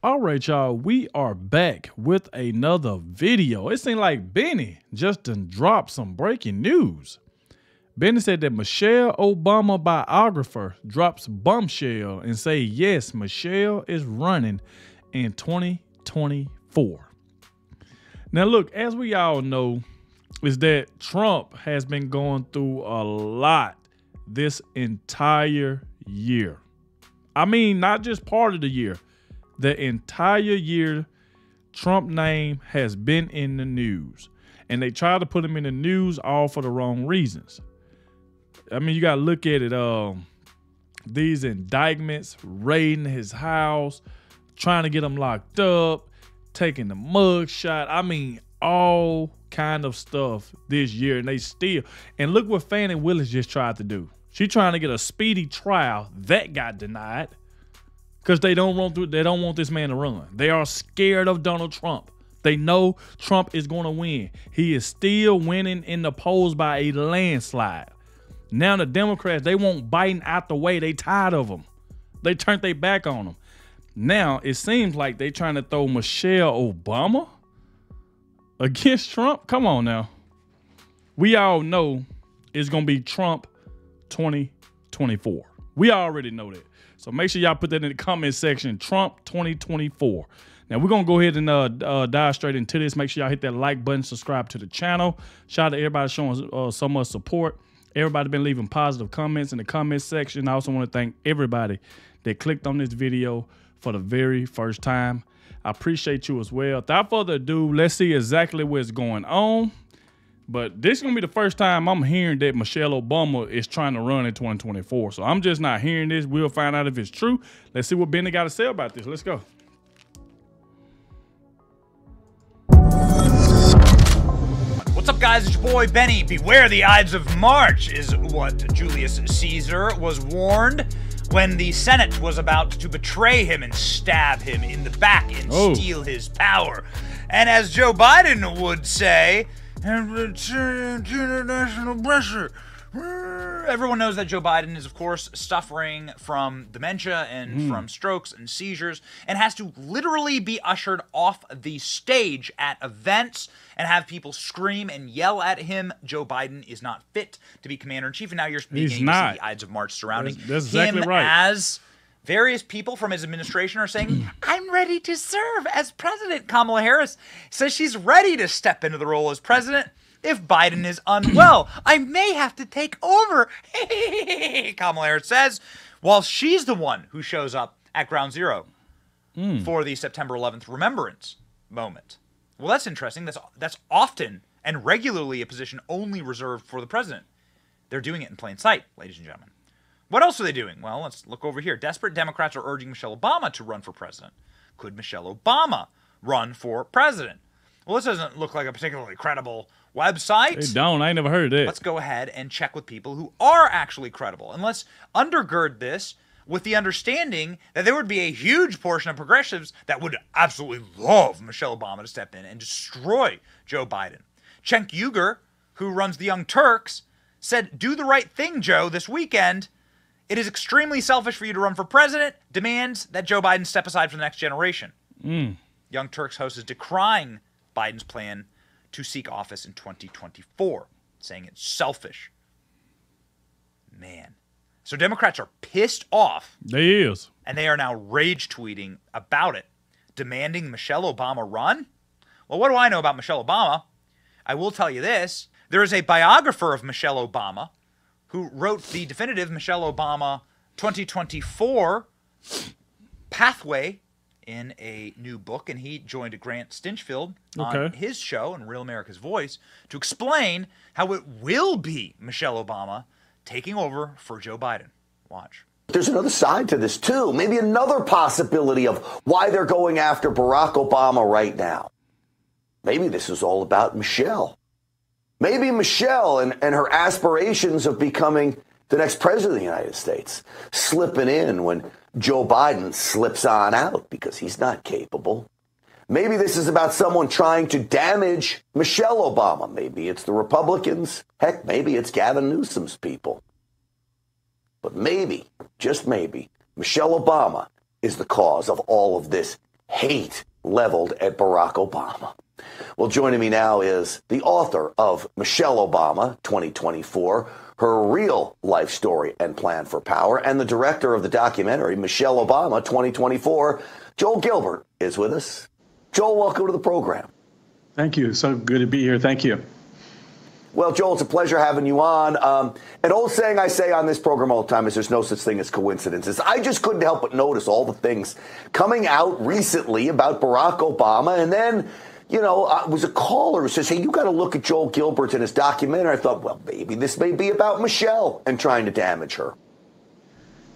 All right, y'all, we are back with another video. It seemed like Benny just done dropped some breaking news. Benny said that Michelle Obama biographer drops bombshell and say, yes, Michelle is running in 2024. Now, look, as we all know, is that Trump has been going through a lot this entire year. I mean, not just part of the year. The entire year, Trump's name has been in the news. And they try to put him in the news all for the wrong reasons. I mean, you got to look at it. These indictments, raiding his house, trying to get him locked up, taking the mug shot. I mean, all kind of stuff this year. And they still. And look what Fannie Willis just tried to do. She trying to get a speedy trial. That got denied. Because they don't want this man to run. They are scared of Donald Trump. They know Trump is going to win. He is still winning in the polls by a landslide. Now the Democrats, they want Biden out the way. They tired of him. They turned their back on him. Now it seems like they trying to throw Michelle Obama against Trump. Come on now. We all know it's going to be Trump 2024. We already know that. So make sure y'all put that in the comment section, Trump 2024. Now, we're going to go ahead and dive straight into this. Make sure y'all hit that like button, subscribe to the channel. Shout out to everybody showing so much support. Everybody been leaving positive comments in the comment section. I also want to thank everybody that clicked on this video for the very first time. I appreciate you as well. Without further ado, let's see exactly what's going on. But this is going to be the first time I'm hearing that Michelle Obama is trying to run in 2024. So I'm just not hearing this. We'll find out if it's true. Let's see what Benny got to say about this. Let's go. What's up, guys? It's your boy Benny. Beware the Ides of March is what Julius Caesar was warned when the Senate was about to betray him and stab him in the back and steal his power. And as Joe Biden would say, and return to international pressure. Everyone knows that Joe Biden is, of course, suffering from dementia and from strokes and seizures and has to literally be ushered off the stage at events and have people scream and yell at him. Joe Biden is not fit to be commander-in-chief, and now you're beginning to see the Ides of March surrounding that's exactly him right. As various people from his administration are saying, I'm ready to serve as president. Kamala Harris says she's ready to step into the role as president if Biden is unwell. I may have to take over, Kamala Harris says, while she's the one who shows up at Ground Zero for the September 11th remembrance moment. Well, that's interesting. That's often and regularly a position only reserved for the president. They're doing it in plain sight, ladies and gentlemen. What else are they doing? Well, let's look over here. Desperate Democrats are urging Michelle Obama to run for president. Could Michelle Obama run for president? Well, this doesn't look like a particularly credible website. They don't. I ain't never heard of that. Let's go ahead and check with people who are actually credible. And let's undergird this with the understanding that there would be a huge portion of progressives that would absolutely love Michelle Obama to step in and destroy Joe Biden. Cenk Uygur, who runs the Young Turks, said, do the right thing, Joe, this weekend. It is extremely selfish for you to run for president, demands that Joe Biden step aside for the next generation. Young Turks host is decrying Biden's plan to seek office in 2024, saying it's selfish. Man. So Democrats are pissed off. They is. And they are now rage tweeting about it, demanding Michelle Obama run. Well, what do I know about Michelle Obama? I will tell you this. There is a biographer of Michelle Obama who wrote the definitive Michelle Obama 2024 pathway in a new book, and he joined Grant Stinchfield on his show, in Real America's Voice, to explain how it will be Michelle Obama taking over for Joe Biden. Watch. There's another side to this, too. Maybe another possibility of why they're going after Barack Obama right now. Maybe this is all about Michelle. Maybe Michelle and her aspirations of becoming the next president of the United States, slipping in when Joe Biden slips on out because he's not capable. Maybe this is about someone trying to damage Michelle Obama. Maybe it's the Republicans. Heck, maybe it's Gavin Newsom's people. But maybe, just maybe, Michelle Obama is the cause of all of this hate. hate leveled at Barack Obama. Well, joining me now is the author of Michelle Obama 2024, her real life story and plan for power, and the director of the documentary Michelle Obama 2024. Joel Gilbert is with us. Joel, welcome to the program. Thank you. So good to be here. Thank you. Well, Joel, it's a pleasure having you on. An old saying I say on this program all the time is there's no such thing as coincidences. I just couldn't help but notice all the things coming out recently about Barack Obama. And then, you know, it was a caller who says, hey, you got to look at Joel Gilbert and his documentary. I thought, well, maybe this may be about Michelle and trying to damage her.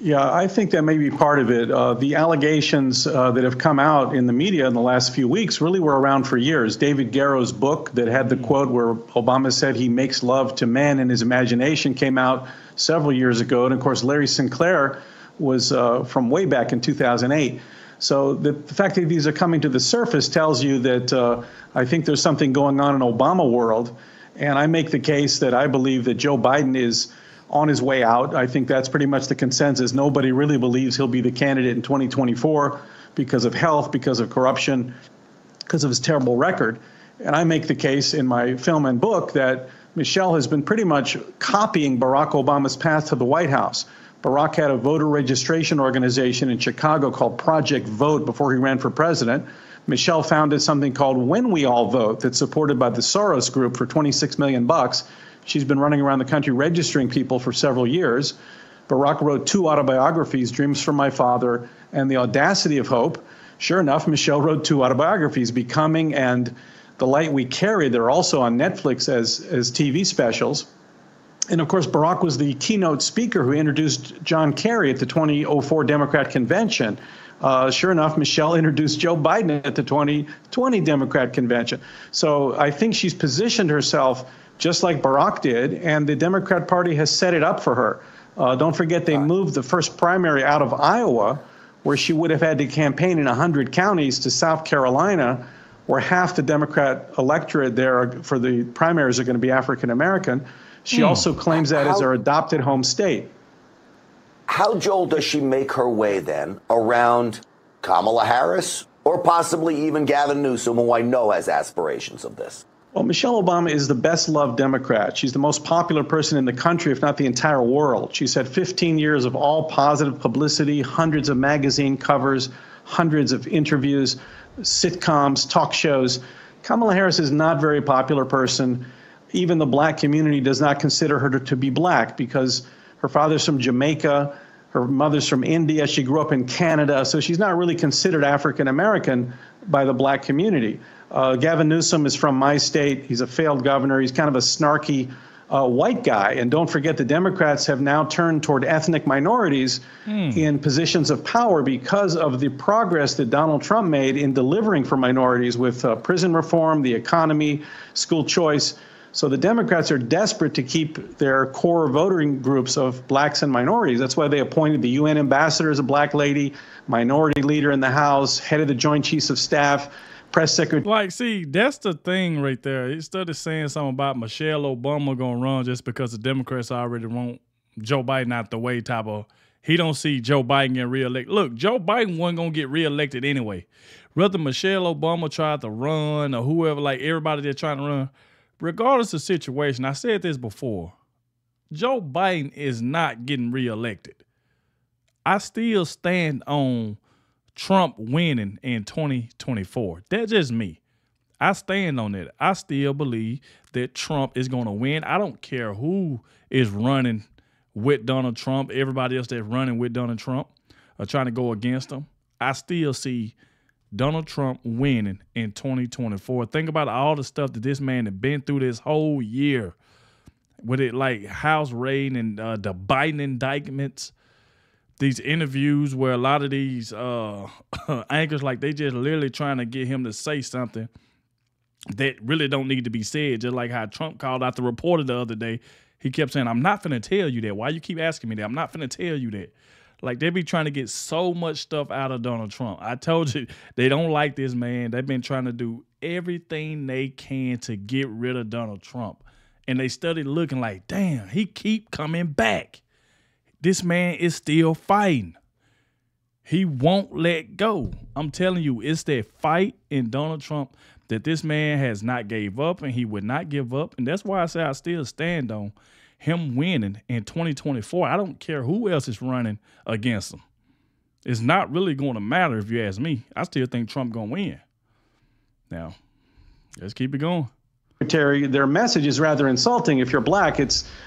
Yeah, I think that may be part of it. The allegations that have come out in the media in the last few weeks really were around for years. David Garrow's book that had the quote where Obama said he makes love to men in his imagination came out several years ago. And of course, Larry Sinclair was from way back in 2008. So the fact that these are coming to the surface tells you that I think there's something going on in Obama world. And I make the case that I believe that Joe Biden is on his way out. I think that's pretty much the consensus. Nobody really believes he'll be the candidate in 2024 because of health, because of corruption, because of his terrible record. And I make the case in my film and book that Michelle has been pretty much copying Barack Obama's path to the White House. Barack had a voter registration organization in Chicago called Project Vote before he ran for president. Michelle founded something called When We All Vote that's supported by the Soros Group for $26 million. She's been running around the country registering people for several years. Barack wrote 2 autobiographies, Dreams from My Father and The Audacity of Hope. Sure enough, Michelle wrote 2 autobiographies, Becoming and The Light We Carry. They're also on Netflix as TV specials. And of course, Barack was the keynote speaker who introduced John Kerry at the 2004 Democrat convention. Sure enough, Michelle introduced Joe Biden at the 2020 Democrat convention. So I think she's positioned herself just like Barack did, and the Democrat Party has set it up for her. Don't forget, they moved the first primary out of Iowa, where she would have had to campaign in 100 counties, to South Carolina, where half the Democrat electorate there for the primaries are going to be African American. She also claims that as her adopted home state. How, Joel, does she make her way then around Kamala Harris or possibly even Gavin Newsom, who I know has aspirations of this? Well, Michelle Obama is the best-loved Democrat. She's the most popular person in the country, if not the entire world. She's had 15 years of all positive publicity, hundreds of magazine covers, hundreds of interviews, sitcoms, talk shows. Kamala Harris is not a very popular person. Even the black community does not consider her to be black because her father's from Jamaica, her mother's from India, she grew up in Canada, so she's not really considered African American by the black community. Gavin Newsom is from my state. He's a failed governor. He's kind of a snarky white guy. And don't forget, the Democrats have now turned toward ethnic minorities in positions of power because of the progress that Donald Trump made in delivering for minorities with prison reform, the economy, school choice. So the Democrats are desperate to keep their core voting groups of blacks and minorities. That's why they appointed the UN ambassador as a black lady, minority leader in the House, head of the Joint Chiefs of Staff, press secretary. Like, see, that's the thing right there. Instead of saying something about Michelle Obama gonna run just because the Democrats already want Joe Biden out the way type of, he don't see Joe Biden getting reelected. Look, Joe Biden wasn't gonna get reelected anyway. Whether Michelle Obama tried to run or whoever, like everybody that's trying to run, regardless of the situation, I said this before, Joe Biden is not getting reelected. I still stand on Trump winning in 2024. That's just me. I stand on it. I still believe that Trump is going to win. I don't care who is running with Donald Trump, everybody else that's running with Donald Trump or trying to go against him. I still see Donald Trump winning in 2024. Think about all the stuff that this man has been through this whole year with it, like house raid and the Biden indictments, these interviews where a lot of these anchors, like they just literally trying to get him to say something that really don't need to be said, just like how Trump called out the reporter the other day. He kept saying, I'm not finna tell you that. Why you keep asking me that? I'm not finna tell you that. Like, they be trying to get so much stuff out of Donald Trump. I told you, they don't like this man. They've been trying to do everything they can to get rid of Donald Trump. And they started looking like, damn, he keep coming back. This man is still fighting. He won't let go. I'm telling you, it's that fight in Donald Trump that this man has not gave up, and he would not give up. And that's why I say I still stand on him winning in 2024. I don't care who else is running against him. It's not really going to matter if you ask me. I still think Trump going to win. Now, let's keep it going. Their message is rather insulting. If you're black,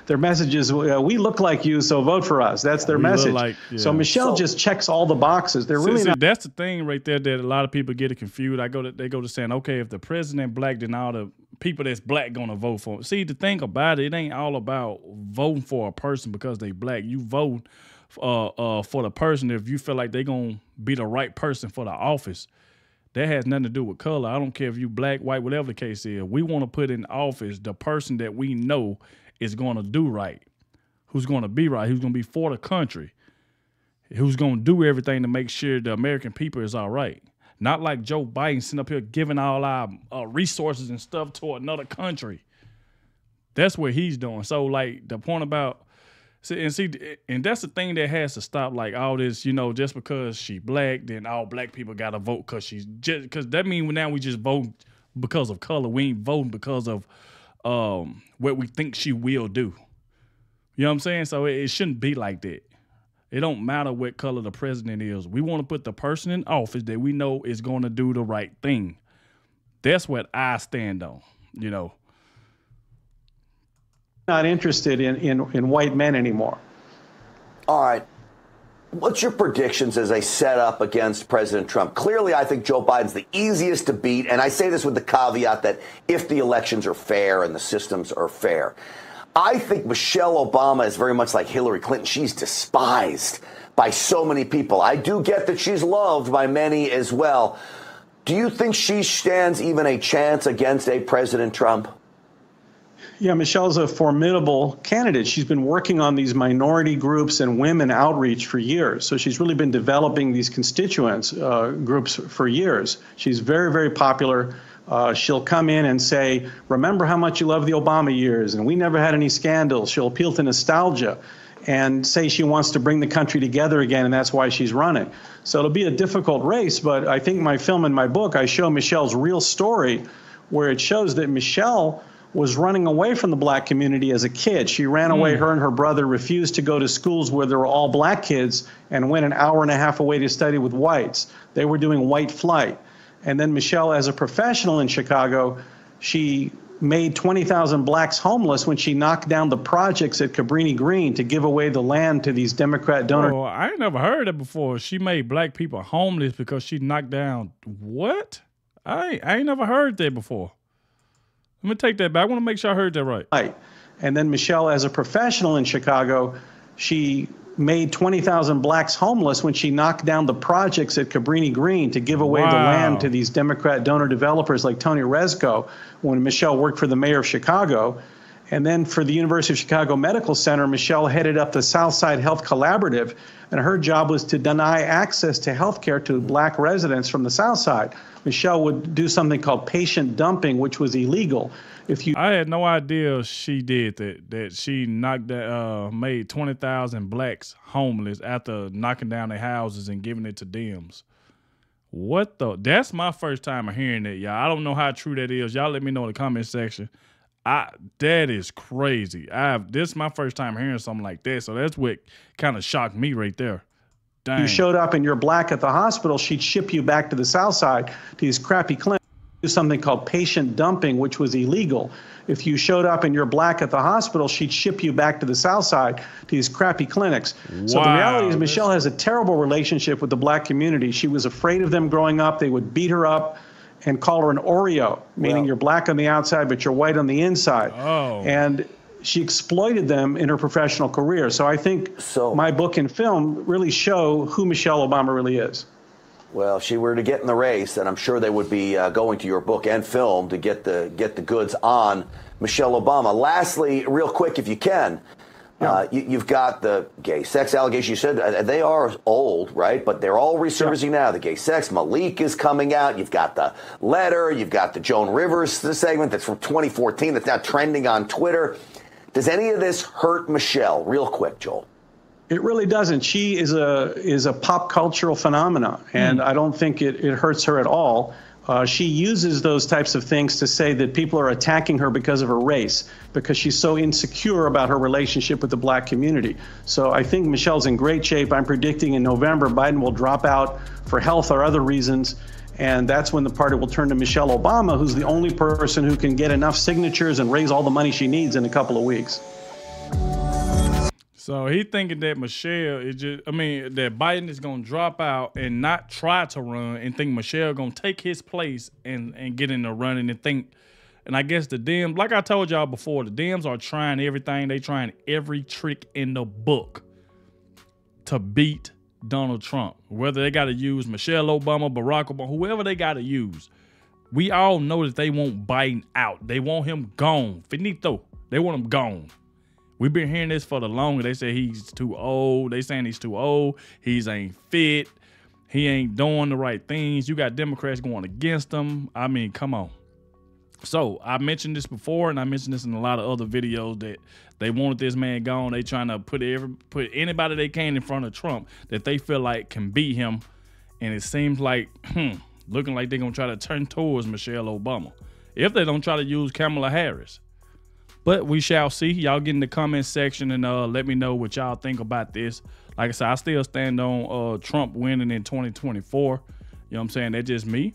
their message is, we look like you, so vote for us. That's their message. So Michelle just checks all the boxes. They're really not. That's the thing right there that a lot of people get it confused. They go to saying, okay, if the president black, then all the people that's black gonna vote for him. See, the thing about it ain't all about voting for a person because they black. You vote for the person if you feel like they gonna be the right person for the office. That has nothing to do with color. I don't care if you black, white, whatever the case is. We want to put in office the person that we know is going to do right, who's going to be right, who's going to be for the country, who's going to do everything to make sure the American people is all right. Not like Joe Biden sitting up here giving all our resources and stuff to another country. That's what he's doing. So, like, the point about and that's the thing that has to stop, like all this, just because she black, then all black people got to vote because that means now we just vote because of color. We ain't voting because of what we think she will do. You know what I'm saying? So it shouldn't be like that. It don't matter what color the president is. We want to put the person in office that we know is going to do the right thing. That's what I stand on, Not interested in white men anymore. All right. What's your predictions as they set up against President Trump? Clearly, I think Joe Biden's the easiest to beat. And I say this with the caveat that if the elections are fair and the systems are fair. I think Michelle Obama is very much like Hillary Clinton. She's despised by so many people. I do get that she's loved by many as well. Do you think she stands even a chance against a President Trump? Yeah, Michelle's a formidable candidate. She's been working on these minority groups and women outreach for years. So she's really been developing these constituents groups for years. She's very, very popular. She'll come in and say, remember how much you love the Obama years, and we never had any scandals. She'll appeal to nostalgia and say she wants to bring the country together again, and that's why she's running. So it'll be a difficult race, but I think my film and my book, I show Michelle's real story, where it shows that Michelle was running away from the black community as a kid. She ran away. Her and her brother refused to go to schools where there were all black kids and went an hour and a half away to study with whites. They were doing white flight. And then Michelle, as a professional in Chicago, she made 20,000 blacks homeless when she knocked down the projects at Cabrini Green to give away the land to these Democrat donors. Oh, I ain't never heard that before. She made black people homeless because she knocked down what? I ain't never heard that before. Let me take that back. I want to make sure I heard that right. Right. And then Michelle, as a professional in Chicago, she made 20,000 blacks homeless when she knocked down the projects at Cabrini Green to give away the land to these Democrat donor developers like Tony Rezko when Michelle worked for the mayor of Chicago. And then for the University of Chicago Medical Center, Michelle headed up the Southside Health Collaborative, and her job was to deny access to health care to black residents from the South Side. Michelle would do something called patient dumping, which was illegal. I had no idea she did that she made 20,000 blacks homeless after knocking down their houses and giving it to Dems. That's my first time of hearing that, y'all. I don't know how true that is. Y'all let me know in the comment section. That is crazy. This is my first time hearing something like that, so that's what kind of shocked me right there. Dang. You showed up and you're black at the hospital, she'd ship you back to the South Side to these crappy clinics. Do something called patient dumping, which was illegal. If you showed up and you're black at the hospital, she'd ship you back to the South Side to these crappy clinics. Wow. So the reality is Michelle has a terrible relationship with the black community. She was afraid of them growing up. They would beat her up and call her an Oreo, meaning you're black on the outside, but you're white on the inside. Oh. And she exploited them in her professional career. So I think my book and film really show who Michelle Obama really is. Well, if she were to get in the race, then I'm sure they would be going to your book and film to get the goods on Michelle Obama. Lastly, real quick, if you can, you've got the gay sex allegations. You said they are old, right? But they're all resurfacing now. The gay sex, Malik is coming out. You've got the letter. You've got the Joan Rivers segment that's from 2014 that's now trending on Twitter. Does any of this hurt Michelle? Real quick, Joel. It really doesn't. She is a pop cultural phenomenon, and I don't think it hurts her at all. She uses those types of things to say that people are attacking her because of her race, because she's so insecure about her relationship with the black community. So I think Michelle's in great shape. I'm predicting in November Biden will drop out for health or other reasons, and that's when the party will turn to Michelle Obama, who's the only person who can get enough signatures and raise all the money she needs in a couple of weeks. So he thinking that Michelle is just, that Biden is going to drop out and not try to run and think Michelle going to take his place and get in the running and think, and I guess the Dems, like I told y'all before, the Dems are trying everything. They trying every trick in the book to beat Donald Trump. Whether they got to use Michelle Obama, Barack Obama, whoever they got to use. We all know that they want Biden out. They want him gone. Finito. They want him gone. We've been hearing this for the longest. They say he's too old. They saying he's too old. He's ain't fit. He ain't doing the right things. You got Democrats going against him. I mean, come on. So I mentioned this before, and I mentioned this in a lot of other videos that they wanted this man gone. They trying to put anybody they can in front of Trump that they feel like can beat him. And it seems like, looking like they're going to try to turn towards Michelle Obama. If they don't try to use Kamala Harris. But we shall see. Y'all get in the comment section and let me know what y'all think about this. Like I said, I still stand on Trump winning in 2024. You know what I'm saying? That's just me.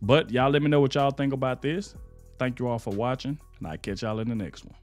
But y'all let me know what y'all think about this. Thank you all for watching, and I'll catch y'all in the next one.